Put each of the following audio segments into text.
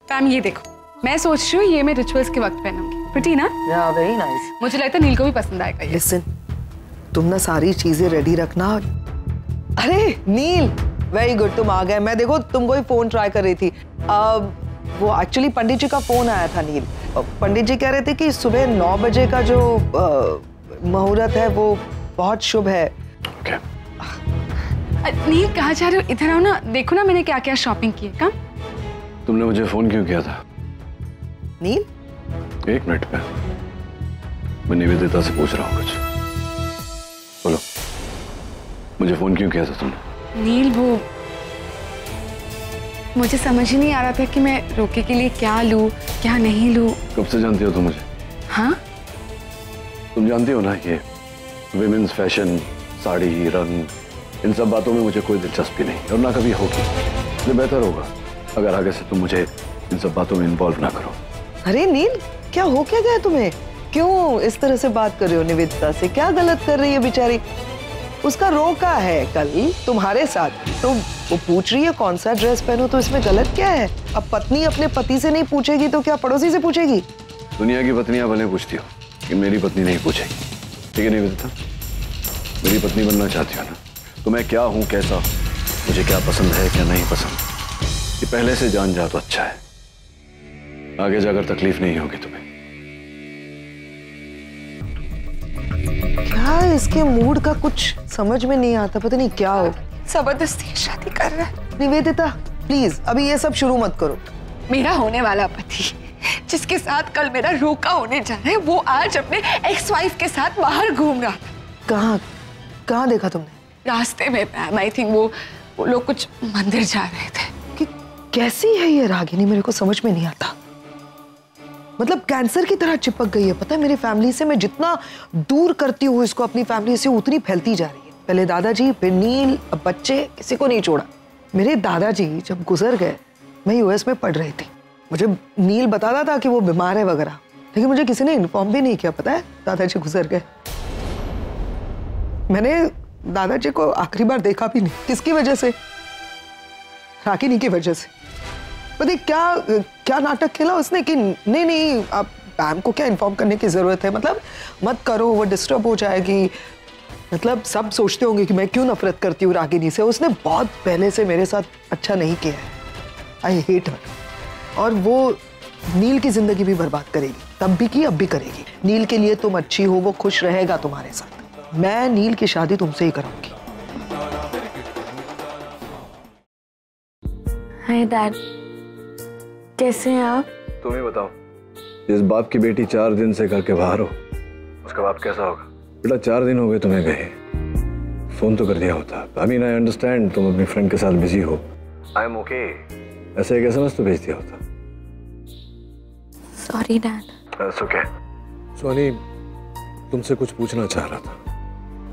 Ma'am ये देखो, मैं सोच रही हूँ ये मैं रिचुअल्स के वक्त पहनूंगी। प्रिटी ना? या वेरी नाइस। मुझे लगता है नील को भी पसंद आएगा ये। लिसन, तुम ना सारी चीजें रेडी रखना। अरे नील, वेरी गुड, तुम आ गए। मैं देखो तुमको ही फोन ट्राई कर रही थी। वो एक्चुअली पंडित जी का फोन आया था नील। पंडित जी कह रहे थे कि सुबह 9 बजे का जो मुहूर्त है वो बहुत शुभ है। okay. नील कहाँ जा रहे हो? इधर आओ ना, देखो ना मैंने क्या क्या शॉपिंग की है। कम। तुमने मुझे फोन क्यों किया था? नील, 1 मिनट पे मैं निवेदिता से पूछ रहा हूँ कुछ। बोलो, मुझे फोन क्यों किया था तुमने? नील वो मुझे समझ ही नहीं आ रहा था कि मैं रोके के लिए क्या लूं क्या नहीं लूं। कब से जानती हो तुम मुझे? हाँ, तुम जानती हो ना कि विमेन्स फैशन, साड़ी, रंग, इन सब बातों में मुझे कोई दिलचस्पी नहीं और ना कभी होगी। इसलिए बेहतर होगा अगर आगे से तुम मुझे इन सब बातों में इन्वॉल्व ना करो। अरे नील, क्या हो क्या गया तुम्हें? क्यों इस तरह से बात कर रहे हो निवेदिता से? क्या गलत कर रही है बेचारी? उसका रोका है कल तुम्हारे साथ, तो वो पूछ रही है कौन सा ड्रेस पहनो, तो इसमें गलत क्या है? अब पत्नी अपने पति से नहीं पूछेगी तो क्या पड़ोसी से पूछेगी? दुनिया की पत्नियां भले पूछती हो कि मेरी पत्नी नहीं पूछेगी। ठीक है निवेदिता, मेरी पत्नी बनना चाहती हो ना, तो मैं क्या हूँ, कैसा, मुझे क्या पसंद है क्या नहीं पसंद, ये पहले से जान जा तो अच्छा है। आगे जाकर तकलीफ नहीं होगी तुम्हें। क्या इसके मूड का कुछ समझ में नहीं आता, पता नहीं क्या हो। जबरदस्ती शादी कर रहा है। निवेदिता प्लीज अभी ये सब शुरू मत करो। मेरा होने वाला पति जिसके साथ कल मेरा रोका होने जा रहा है, वो आज अपने एक्स वाइफ के साथ बाहर घूम रहा था। कहाँ देखा तुमने? रास्ते में मैम, आई थिंक वो लोग कुछ मंदिर जा रहे थे। कि कैसी है ये रागिनी, मेरे को समझ में नहीं आता। मतलब कैंसर की तरह चिपक गई है, पता है मेरी फैमिली से। मैं जितना दूर करती हूँ इसको अपनी फैमिली से, उतनी फैलती जा रही है। पहले दादाजी, फिर नील, अब बच्चे, किसी को नहीं छोड़ा। मेरे दादाजी जब गुजर गए, मैं यूएस में पढ़ रही थी। मुझे नील बताता था कि वो बीमार है वगैरह, लेकिन मुझे किसी ने इन्फॉर्म भी नहीं किया। पता है दादाजी गुजर गए। मैंने दादाजी को आखिरी बार देखा भी नहीं। किसकी वजह से? रागिनी की वजह से। पता क्या नाटक खेला उसने कि नहीं आप मैम को क्या इन्फॉर्म करने की जरूरत है, मतलब मत करो, वो डिस्टर्ब हो जाएगी। मतलब सब सोचते होंगे कि मैं क्यों नफरत करती हूँ रागिनी से। उसने बहुत पहले से मेरे साथ अच्छा नहीं किया है। I hate her. और वो नील की जिंदगी भी बर्बाद करेगी, तब भी की अब भी करेगी। नील के लिए तुम अच्छी हो, वो खुश रहेगा तुम्हारे साथ। मैं नील की शादी तुमसे ही कराऊंगी। हाय डैड, कैसे हैं आप? तुम ही बताओ, जिस बाप की बेटी 4 दिन से घर के बाहर हो, उसका बाप कैसा होगा? बेटा 4 दिन हो गए तुम्हें गए, फोन तो कर दिया होता। आई मीन आई अंडरस्टैंड तुम अपनी फ्रेंड के साथ बिजी हो, आई एम ओके, ऐसे एक एसएमएस तो भेज दिया होता। Sorry dad. That's okay. Soni, तुमसे कुछ पूछना चाह रहा था।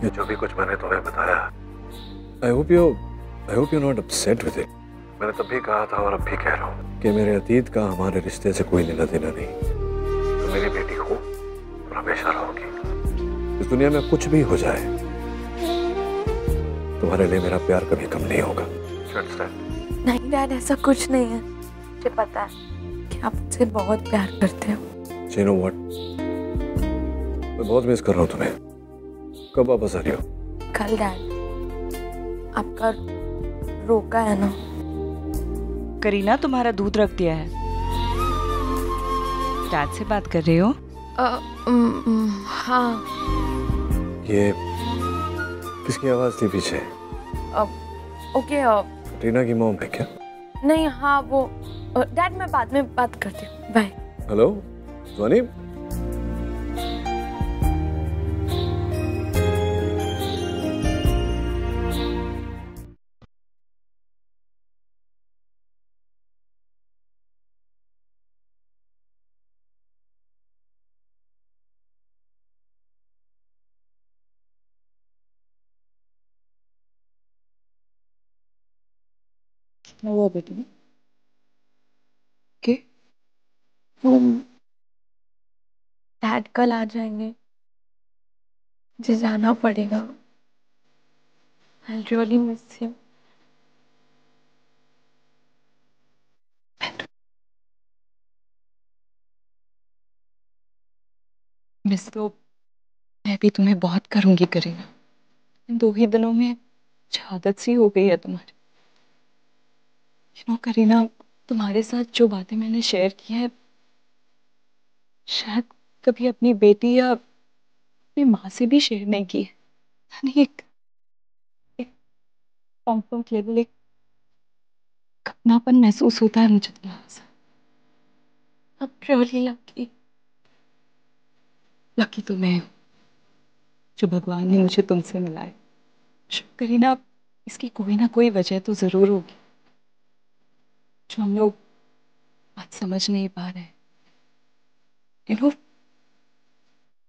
ये जो भी कुछ मैंने तुम्हें बताया, I hope you not upset with it. मैंने तब भी कहा था और अब भी कह रहा हूँ कि मेरे अतीत का हमारे रिश्ते से कोई लेना देना नहीं। तो मेरी बेटी हो और हमेशा रहोगी। इस दुनिया में कुछ भी हो जाए, तुम्हारे लिए मेरा प्यार कभी कम नहीं होगा। नहीं डैड, ऐसा कुछ नहीं है। मुझे पता है कि आप मुझसे बहुत प्यार करते हो। You know what? मैं बहुत मिस कर रहा हूँ तुम्हें। कब वापस आ रही हो? कल डैड। आपका रोका है ना? करीना, तुम्हारा दूध रख दिया है। डैड से बात कर रही हो? हाँ। ये किसकी आवाज थी पीछे? ओके। रीना की मॉम है क्या? नहीं, हाँ वो डैड, मैं बाद में बात करती हूँ। बाय। हेलो सोनी। वो बेटी के डैड कल आ जाएंगे, मुझे जाना पड़ेगा। I'll really miss him. Miss तो मैं भी तुम्हें बहुत करूंगी करीना। इन 2 ही दिनों में आदत सी हो गई है तुम्हारी। करीना, तुम्हारे साथ जो बातें मैंने शेयर की है शायद कभी अपनी बेटी या अपनी माँ से भी शेयर नहीं की है। यानी एक कंफर्ट लेवल, एक अपनापन महसूस होता है मुझे तुम्हारे साथ। अब रियली लकी तो मैं हूँ जो भगवान ने मुझे तुमसे मिलाए। करीना, इसकी कोई ना कोई वजह तो जरूर होगी जो हम लोग आज समझ नहीं पा रहे हैं।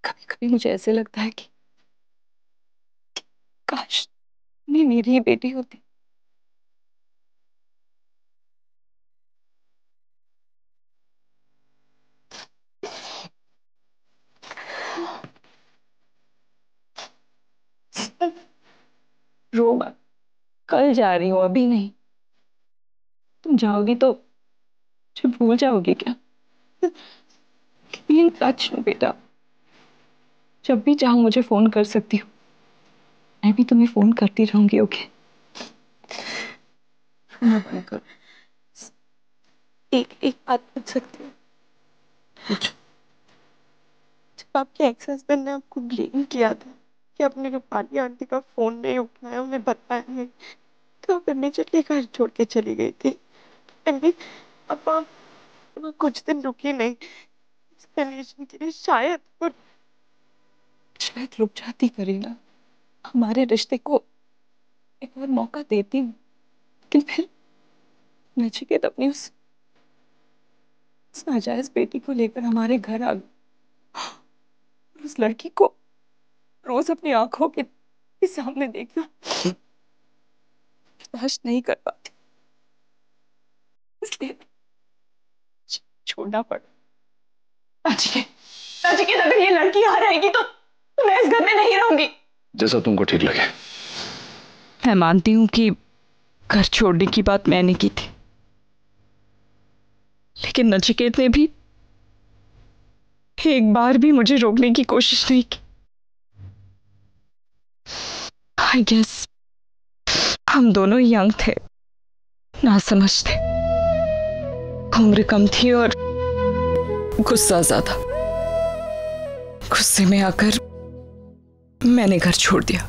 कभी कभी मुझे ऐसे लगता है कि काश नहीं मेरी ही बेटी होती। रो मत, कल जा रही हूँ, अभी नहीं। तुम जाओगी तो मुझे भूल जाओगी क्या? इन टच लो बेटा, जब भी चाहो मुझे फोन कर सकती हो। मैं भी तुम्हें फोन करती रहूंगी। ओके? मैं बंद करो। एक बात पूछ सकती हूँ? पूछ। जब आपके एक्स हस्बैंड ने आपको ब्लेम किया था कि आपने रूपाली आंटी का फोन नहीं उठाया, उन्हें बताया नहीं, तो आप इमीडिएटली घर छोड़ के चली गई थी। अब आप कुछ दिन रुकी नहीं एक्सप्लेनेशन के लिए। शायद रुक जाती करीना, हमारे रिश्ते को एक और मौका देती। लेकिन फिर नचिकेत अपनी उस नाजायज बेटी को लेकर हमारे घर आ गई। उस लड़की को रोज अपनी आंखों के सामने देखना बर्दाश्त नहीं कर पाती, इसलिए छोड़ना पड़ा। नचिकेत, अगर ये लड़की यहाँ रहेगी तो मैं इस घर में नहीं रहूंगी। जैसा तुमको ठीक लगे। मैं मानती हूँ कि घर छोड़ने की बात मैंने की थी, लेकिन नचिकेत ने भी एक बार भी मुझे रोकने की कोशिश नहीं की। आई गेस हम दोनों यंग थे, ना समझते, उम्र कम थी और गुस्सा ज्यादा। गुस्से में आकर मैंने घर छोड़ दिया।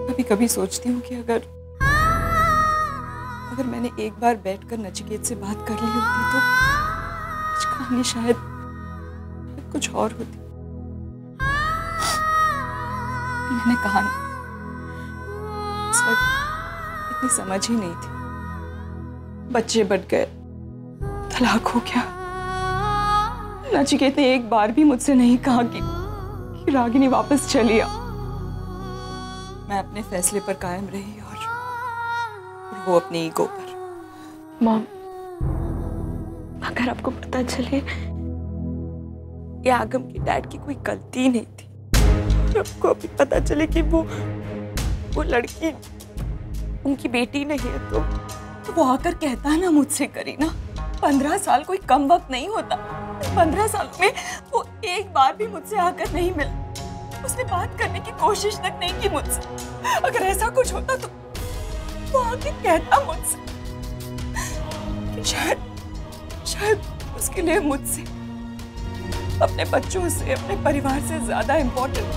कभी कभी सोचती हूँ कि अगर मैंने एक बार बैठकर नचिकेत से बात कर ली होती तो आज कहानी शायद कुछ और होती। मैंने कहा उस वक्त इतनी समझ ही नहीं थी। बच्चे बढ़ गए, तलाक हो गया। नचिकेत ने एक बार भी मुझसे नहीं कहा कि रागिनी वापस चली आ। मैं अपने फैसले पर कायम रही और वो अपनी ईगो पर। मॉम, अगर आपको पता चले ये आगम की डैड की कोई गलती नहीं थी, तो आपको अभी पता चले कि वो लड़की उनकी बेटी नहीं है, तो वो आकर कहता है ना मुझसे, करीना 15 साल कोई कम वक्त नहीं होता। 15 साल में वो एक बार भी मुझसे आकर नहीं मिला, उसने बात करने की कोशिश तक नहीं की मुझसे। अगर ऐसा कुछ होता तो वो आके कहता मुझसे। शायद उसके लिए मुझसे, अपने बच्चों से, अपने परिवार से ज्यादा इम्पोर्टेंट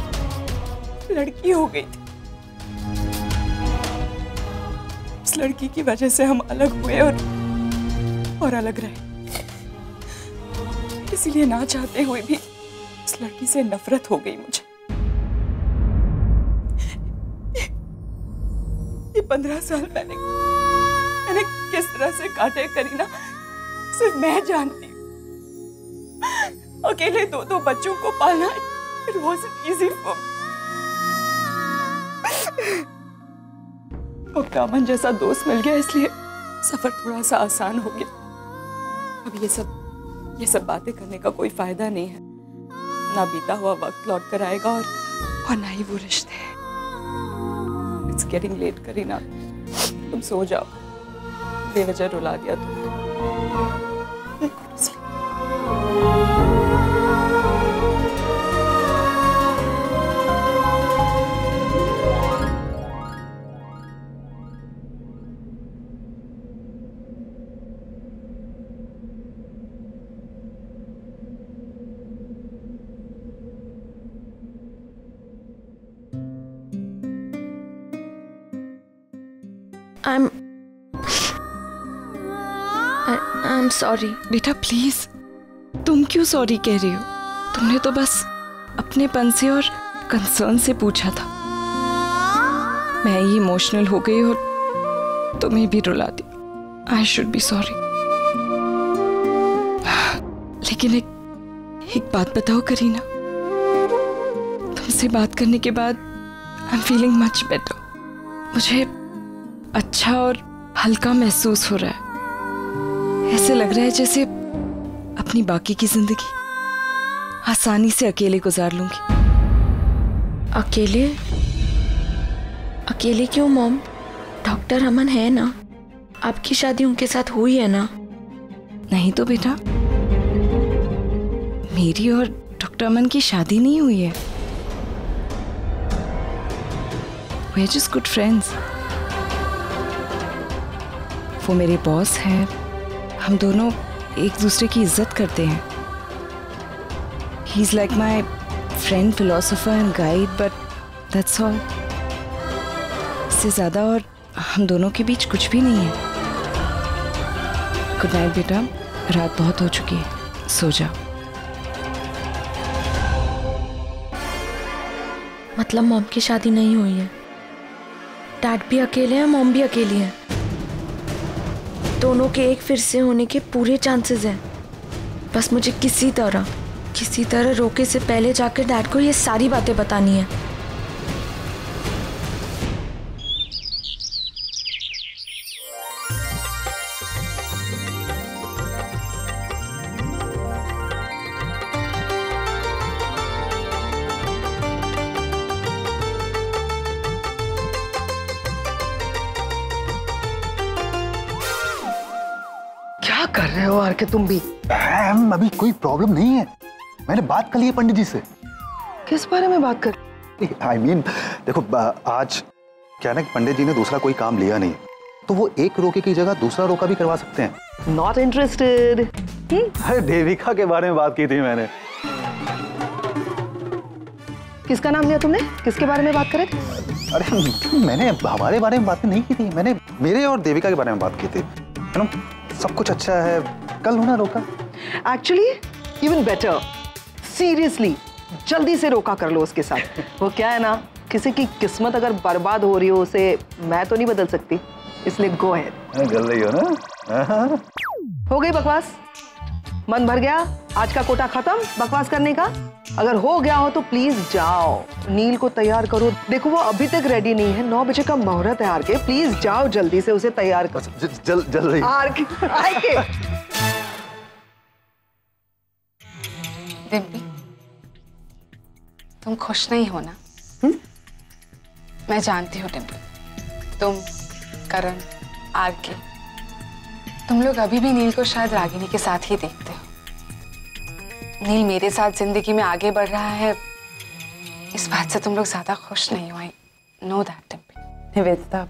लड़की हो गई थी। उस लड़की की वजह से हम अलग हुए और अलग रहे। इसीलिए ना चाहते हुए भी उस लड़की से नफरत हो गई मुझे। ये 15 साल मैंने किस तरह से काटे करीना, सिर्फ मैं जानती हूँ। अकेले 2 बच्चों को पालना it wasn't easy for me। और कामन जैसा दोस्त मिल गया, इसलिए सफर थोड़ा सा आसान हो गया। अब ये सब बातें करने का कोई फायदा नहीं है। ना बीता हुआ वक्त लौट कर आएगा और ना ही वो रिश्ते। It's getting late, करीना, तुम सो जाओ। बेवजह रुला दिया तुमने। I'm sorry। बेटा प्लीज, तुम क्यों सॉरी कह रही हो? तुमने तो बस अपनेपन से और कंसर्न से पूछा था। मैं ही इमोशनल हो गई और तुम्हें भी रुला दिया। I should be sorry. लेकिन एक बात बताओ करीना, तुमसे बात करने के बाद I am feeling much better. मुझे अच्छा और हल्का महसूस हो रहा है। ऐसे लग रहा है जैसे अपनी बाकी की जिंदगी आसानी से अकेले गुजार लूंगी। अकेले? अकेले क्यों मॉम? डॉक्टर अमन है ना, आपकी शादी उनके साथ हुई है ना? नहीं तो बेटा, मेरी और डॉक्टर अमन की शादी नहीं हुई है। We are just good friends। वो मेरे बॉस हैं, हम दोनों एक दूसरे की इज्जत करते हैं। He is like my friend, philosopher and guide, but that's all। इससे ज्यादा और हम दोनों के बीच कुछ भी नहीं है। गुड नाइट बेटा, रात बहुत हो चुकी है, सो जाओ। मतलब मॉम की शादी नहीं हुई है? डैड भी अकेले हैं, मॉम भी अकेली है। दोनों के एक फिर से होने के पूरे चांसेस हैं। बस मुझे किसी तरह रोके से पहले जाकर डैड को ये सारी बातें बतानी है। क्या कर रहे हो आर के तुम भी? मैम अभी कोई प्रॉब्लम नहीं है, मैंने बात कर ली है पंडित जी से। किस बारे में बात कर? I mean, देखो आज क्या ना कि पंडित जी ने दूसरा कोई काम लिया नहीं, तो वो एक रोके की जगह दूसरा रोका भी करवा सकते हैं। Not interested. अरे देविका के बारे में बात की थी मैंने। किसका नाम लिया तुमने? किसके बारे में बात करे? अरे मैंने हमारे बारे में बात नहीं की थी, मैंने मेरे और देविका के बारे में बात की थी। है ना, सब कुछ अच्छा है, कल होना रोका। एक्चुअली इवन बेटर, सीरियसली जल्दी से रोका कर लो उसके साथ। वो क्या है ना, किसी की किस्मत अगर बर्बाद हो रही हो उसे मैं तो नहीं बदल सकती, इसलिए गो अहेड। जल रही हो ना? हो गई बकवास? मन भर गया? आज का कोटा खत्म बकवास करने का? अगर हो गया हो तो प्लीज जाओ, नील को तैयार करो। देखो वो अभी तक रेडी नहीं है, 9 बजे का मुहूर्त है आर के, प्लीज जाओ जल्दी से उसे तैयार करो। जल रही आर के, डिम्पी, तुम खुश नहीं हो ना? मैं जानती हूँ डिम्पी, तुम, करण, आर के, तुम लोग अभी भी नील को शायद रागिनी के साथ ही देखते हो। नील मेरे साथ जिंदगी में आगे बढ़ रहा है, इस बात से तुम लोग ज्यादा खुश नहीं हो। I know that Dimpy. Nivedita,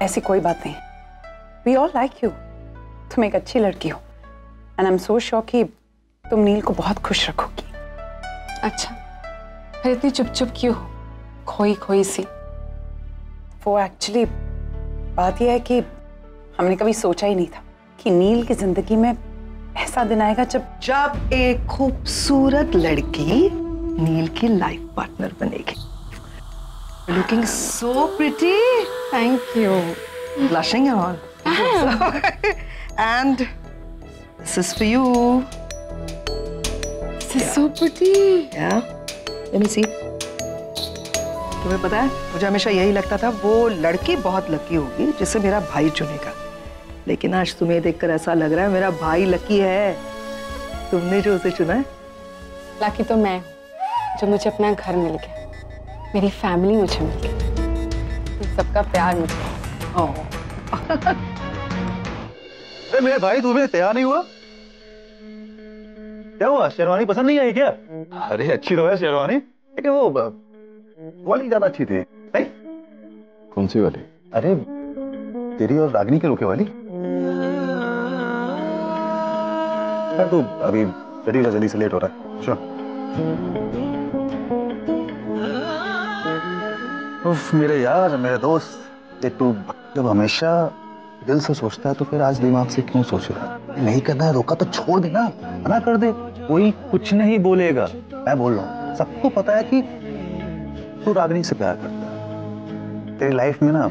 ऐसी कोई बात नहीं। वी ऑल लाइक यू, तुम एक अच्छी लड़की हो and I am so sure कि तुम नील को बहुत खुश रखोगी। अच्छा, फिर इतनी चुप चुप क्यों हो, खोई खोई सी? वो एक्चुअली बात यह है कि हमने कभी सोचा ही नहीं था कि नील की जिंदगी में ऐसा दिन आएगा जब एक खूबसूरत लड़की नील की लाइफ पार्टनर बनेगी। Looking so pretty. Thank you. Blushing and all. And this is for you. This is so pretty. Yeah. Let me see. तुम्हें पता है, मुझे हमेशा यही लगता था वो लड़की बहुत लकी होगी जिसे मेरा भाई चुनेगा, लेकिन आज तुम्हें देखकर ऐसा लग रहा है मेरा भाई लकी है, तुमने जो उसे चुना है। लकी तो मैं हूँ जो मुझे अपना घर मिल गया, मेरी फैमिली मुझे मिल गई, सबका प्यार मुझे। अरे मेरे भाई तू भी तैयार नहीं हुआ? क्या हुआ, शेरवानी पसंद नहीं आई क्या? अरे अच्छी तो है शेरवानी, लेकिन वो वाली ज्यादा अच्छी थी नहीं? कौन सी वाली? अरे तेरी और रागिनी के रुके वाली। तू अभी रेडी हो, जल्दी से लेट हो रहा है। श्योर। उफ मेरे यार, मेरे दोस्त, देख तू जब हमेशा दिल से सोचता है तो फिर आज दिमाग से क्यों सोच रहा है? नहीं करना है रोका तो छोड़ देना, मना कर दे, कोई कुछ नहीं बोलेगा। मैं बोल रहा हूँ, सबको पता है कि तू रागिनी से प्यार करता है। तेरी लाइफ में ना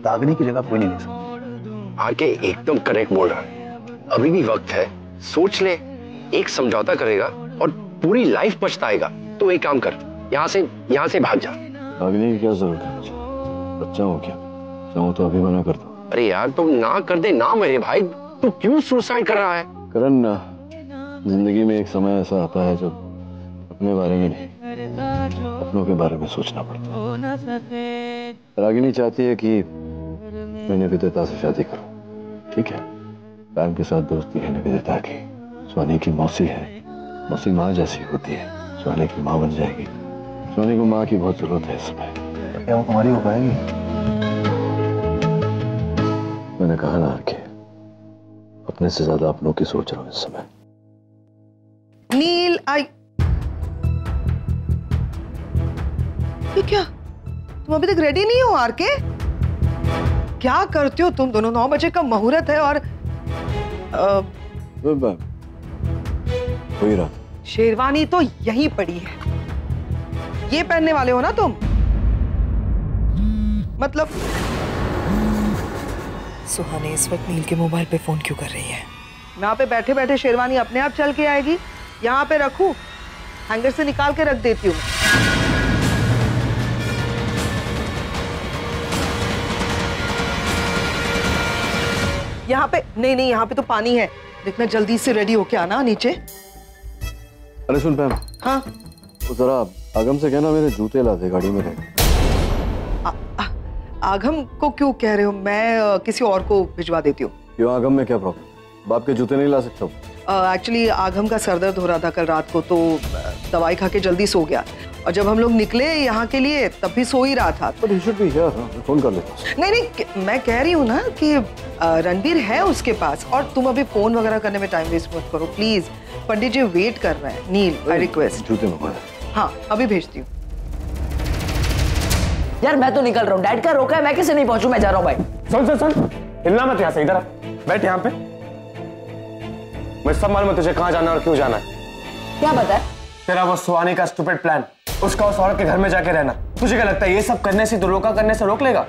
रागिनी की जगह कोई नहीं ले सकता। आके एकदम करेक्ट बोल रहा है, अभी भी वक्त है, सोच ले, एक समझौता करेगा और पूरी लाइफ पछताएगा। तो एक काम कर, यहाँ से भाग जा। रागिनी की क्या जरूरत है? बच्चा हो क्या? चाहूँ तो अभी मना कर दो। अरे यार तुम ना कर दे ना मेरे भाई, तू क्यों सुसाइड कर रहा है? करण, जिंदगी में एक समय ऐसा आता है जब अपने बारे में नहीं, अपनों के बारे में सोचना पड़ता है। रागिनी चाहती है कि मैं निवेदिता से शादी करूं, ठीक है? पैम के साथ दोस्ती है निवेदिता की। सोनी की मौसी है, मौसी माँ जैसी होती है, सोनी की माँ बन जाएगी। सोनी को माँ की बहुत जरूरत है इस समय। क्या वो तुम्हारी हो पाएगी? मैंने कहा ना कि अपने से ज्यादा अपनों की सोच रहा हूं इस समय। नील आई, ये क्या, तुम अभी तक रेडी नहीं हो? आर के क्या करते हो तुम दोनों? 9 बजे का मुहूर्त है और वही रहा। शेरवानी तो यहीं पड़ी है, ये पहनने वाले हो ना तुम? मतलब सुहानी इस वक्त नील के मोबाइल पे फोन क्यों कर रही है? यहाँ पे बैठे बैठे शेरवानी अपने आप चल के आएगी? यहाँ पे रखूं, हैंगर से निकाल के रख देती हूँ। यहाँ पे नहीं, यहाँ पे तो पानी है, देखना जल्दी से रेडी होके आना नीचे। अरे सुन पैम, हाँ तो जरा आगम से कहना मेरे जूते ला दे, गाड़ी में रहे। आगम को क्यों कह रहे हो? मैं किसी और को भिजवा देती हूँ। क्यों, आगम में क्या प्रॉब्लम? बाप के जूते नहीं ला सकता? एक्चुअली आगम का सर दर्द हो रहा था कल रात को, तो दवाई खा के जल्दी सो गया, और जब हम लोग निकले यहाँ के लिए तब भी सो ही रहा था। But he should be here, मैं फोन कर लेता हूँ। नहीं, मैं कह रही हूँ ना कि रणबीर है उसके पास, और तुम अभी फोन वगैरह करने में टाइम वेस्ट मत करो प्लीज। पंडित जी वेट कर रहे हैं। नील, आई रिक्वेस्ट। जूते मंगवा। हाँ अभी भेजती हूँ। यार मैं तो निकल रहा हूँ, डैड का रोका है, मैं कैसे नहीं पहुंचूं? मैं जा रहा हूँ भाई। सुन, हिलना मत यहाँ से, इधर बैठ यहाँ पे। मैं सब मालूम है तुझे कहाँ जाना और क्यों जाना है। क्या बता? तेरा वो सुहानी का स्टूपिड प्लान, उसका उस औरत के घर में जाके रहना। तुझे क्या लगता है ये सब करने से तो रोका करने से रोक लेगा?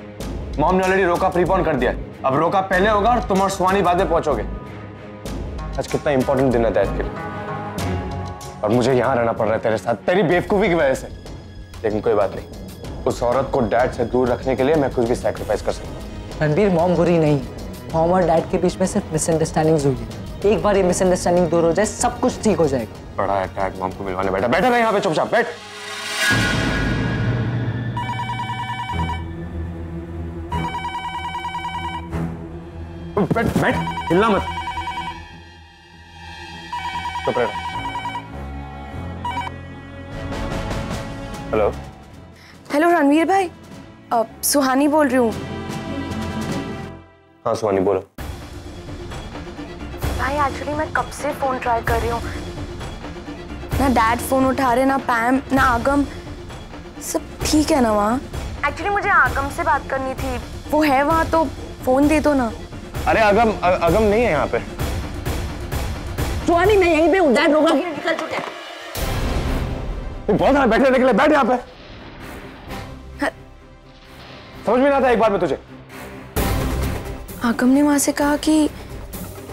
मॉम ने ऑलरेडी रोका प्रीपोन कर दिया, अब रोका पहले होगा और तुम और सुहानी बाद में पहुंचोगे। आज कितना इंपॉर्टेंट दिन है दैट के लिए, और मुझे यहाँ रहना पड़ रहा है तेरे साथ, तेरी बेवकूफी की वजह से। लेकिन कोई बात नहीं, उस औरत को डैड से दूर रखने के लिए मैं कुछ भी सैक्रिफाइस कर सकता हूँ। रणबीर, मॉम बुरी नहीं, मॉम और डैड के बीच में सिर्फ मिसअंडरस्टैंडिंग्स हुई है। एक बार ये मिसअंडरस्टैंडिंग दूर हो जाए सब कुछ ठीक हो जाएगा। बड़ा है डैड मॉम को मिलवाने बैठा रहे यहाँ पे चुपचाप बैठ। बैठ, हिलना मत, चुप रह। हेलो हेलो रणवीर भाई, सुहानी बोल रही हूँ। हाँ सुहानी बोलो। भाई एक्चुअली मैं कब से फोन ट्राई कर रही हूँ, ना डैड फोन उठा रहे, ना पैम, ना आगम। सब ठीक है ना वहाँ? एक्चुअली मुझे आगम से बात करनी थी, वो है वहाँ, तो फोन दे दो ना। अरे आगम नहीं है यहाँ पे। सुहानी मैं यहीं पे हूँ, डैड रोका के निकल चुके हैं। बहुत है बैठने के लिए, बैठ यहाँ पे। समझ में नहीं आता एक बार में तुझे? आगम ने वहां से कहा कि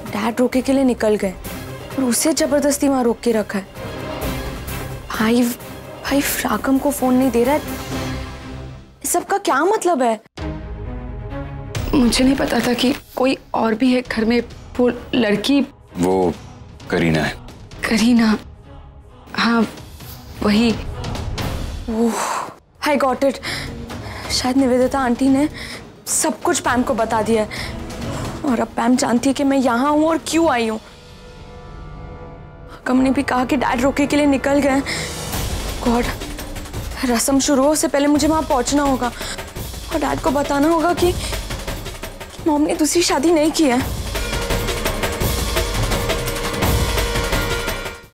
डैड रोके के लिए निकल गए और उसे जबरदस्ती वहां रोक के रखा है। भाई आगम को फोन नहीं दे रहा है, इस सब का क्या मतलब है? मुझे नहीं पता था कि कोई और भी है घर में। वो लड़की, वो करीना है। करीना, हाँ वही। ओह, आई गॉट इट। शायद निवेदिता आंटी ने सब कुछ पैम को बता दिया है। और अब पैम जानती है कि मैं यहाँ हूँ और क्यों आई हूँ। कम ने भी कहा कि डैड रोके के लिए निकल गए। गॉड, रस्म शुरू हो से पहले मुझे वहां पहुंचना होगा और डैड को बताना होगा कि मॉम ने दूसरी शादी नहीं की है।